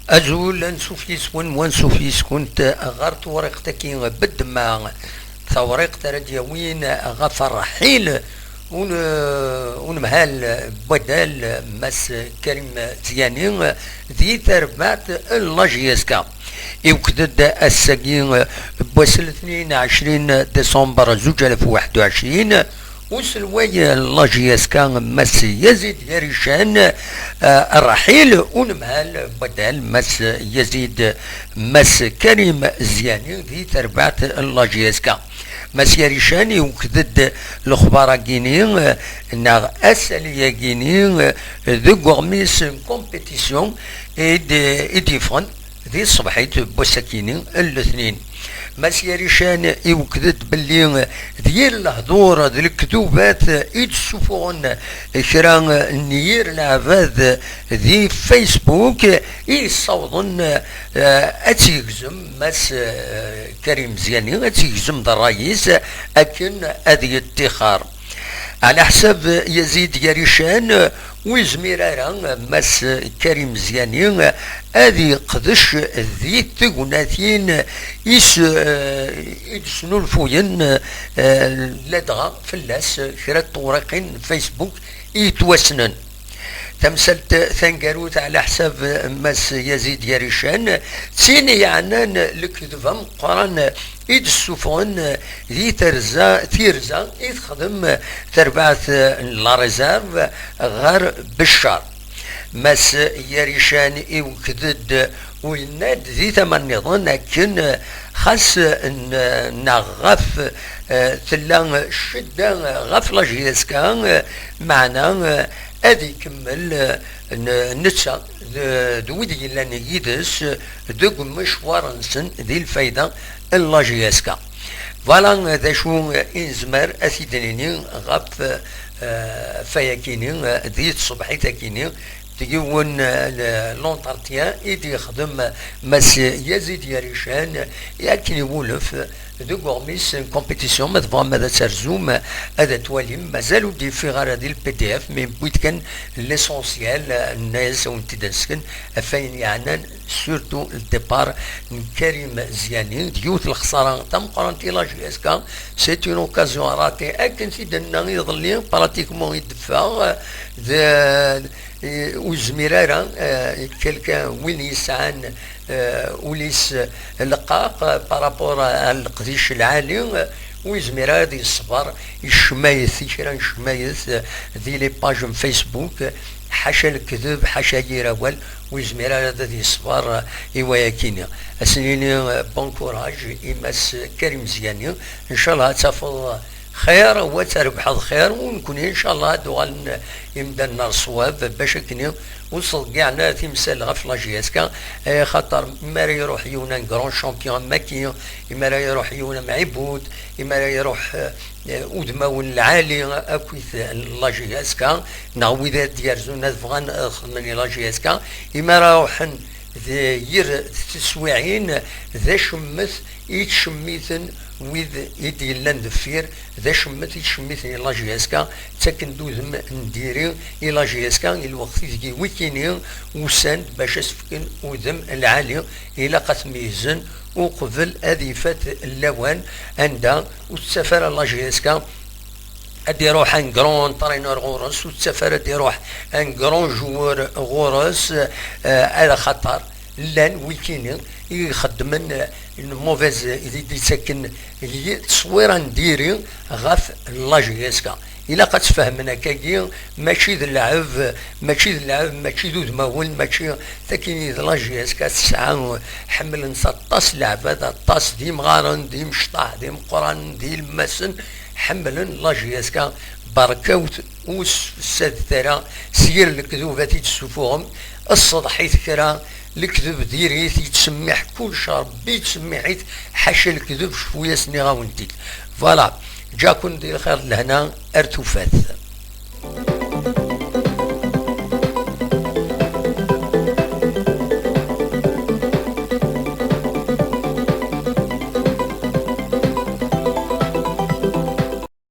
أزول نشوف يسكن ونشوف يسكن غرت ورقتك بد ما ثوريق ترديوين غفر حيل ونمهال بدل مس كريم زيانين ذي تربات اللاجيسكا يوكدد الساقين بوصل 22 ديسمبر 2021 وسلوي اللاجيسكا مس يزيد يريشان الرحيل ونمهال بدل مس يزيد مس كريم زيانين ذي تربات اللاجيسكا مسيا ريشاني وكذد الخبارة جيني ناغ أسالية جيني ذو غورميس كومبيتيسيون إديفون ذي الصبحيت بوساكيني الاثنين مسيا ريشان يوكذد باللي ديال الهضور ذي الكتوبات يتشوفون كرا نير العباد ذي فيسبوك يصوضن اتيجزم مس كريم زياني اتيجزم ذا الرئيس اكن اذي اتخار على حساب يزيد يريشان وزميرارا مس كريم زياني هذه قدش ذي تقناتين يدسنو الفوين لدغا فلاس شرات طورقين فيسبوك يتوسنن تمثلت ثنقروت على حساب مس يزيد يريشان سيني يعنان لكذبهم قران إيد السفن ذي تيرزا يتخدم تربعث لا ريزيرف غير بالشهر مس يريشان يوكدد ويناد ذي ثمن نظن لكن خاص نغف ثلا شدة غف لاجيسكا معنا هذه يكمل نتسا دويدي لان يدس دوك مشوار نسن ذي الفايدة اللاجيسكا فوالا ذا شو انزمر اثيدنيني غف فياكيني ذي الصبحي تاكيني تجيون لونتارتيان يدي يخدم مس يزيد يريشان ياكني ولف دو غورميس كومبيتيسيون ماذا ماذا ترزوم هذا توالي مازالو دي في غير هذه البي دي اف مي بويت كان ليسونسيال الناس ونتدسكن فين يعني سورتو الديبار كريم زياني ديوت الخساره تم قرانتي لا جي اس كا سي اون اوكازيون راتي اكن سيدنا يظلي براتيكمون يدفع وزميرارا كلكا وين يسعان وليس اللقاق بارابور القديش العالي ويزمير هذه الصبر الشمايث كرا شمايث ذي لي باج فيسبوك حاشا الكذب حاشا يراول ويزمير هذه الصبر ايواياكيني اسنيني بون كوراج يمس كريم زياني ان شاء الله تفضل خير وتربح الخير ونكون ان شاء الله دوال يمدى النار صواب باش كني وصل كاعنا تمثال غف لاجيسكا خاطر اما يروح يونا كرون شامبيون ماكي اما يروح يونا معبود اما يروح ودماون العالي اكويث لاجيسكا نعوي ذا ديارزونا فغان خدمني لاجيسكا اما راوحن ير تسويعين ذا شمث يتشميثن ويد يدي لان دفير ذا شمت يتشميثني لا جيسكا تاكن دوزم نديري الى جيسكا الوقت يجي ويكيني وساند باش اسفكن وذم العالي الى قتميزن وقبل هذه فات اللوان عندها وتسافر لا جيسكا ادي يروح ان كرون ترينور غورس وتسافر ادي يروح ان كرون جوور غورس على خطر لان ويكيني يخدمن الموفيز اللي ساكن اللي تصويره نديري غاف لاجيسكا الا قد تفهمنا كاكي ماشي ذا اللعب ماشي ذو دماول ماشي تاكيني لاجيسكا تسعة حمل نسطاس لعبة طاس دي مغارن دي مشطاح دي مقران دي المسن حمل لاجيسكا بركوت وس الساد ترى سير الكذوبات تسوفوهم الصدحي كرا الكذب ديريت يتسمح كل شهر بيتسمحيت حاشا الكذب شويه سني غاونتيك فوالا جاكم دير خير لهنا ارتوفات